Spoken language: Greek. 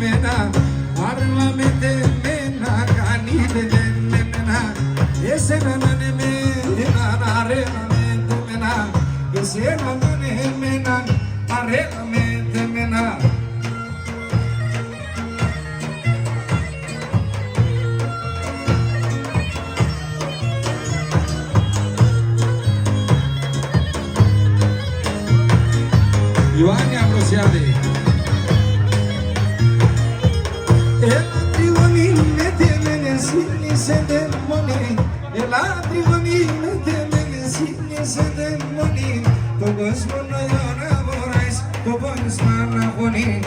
εμένα, άρμα με τεμένα, κανείτε δεν εμένα, εσένα να είναι εμένα, αρέλα με τεμένα, εσένα να είναι εμένα, αρέλα με τεμένα. Ιωάννη Αμβροσιάδη. Έλα τριγωνή με τέμενε σύγνησε δαιμονή, έλα τριγωνή με τέμενε σύγνησε δαιμονή, τον κόσμο να αγοράεις, τον κόσμο να αγωνεί.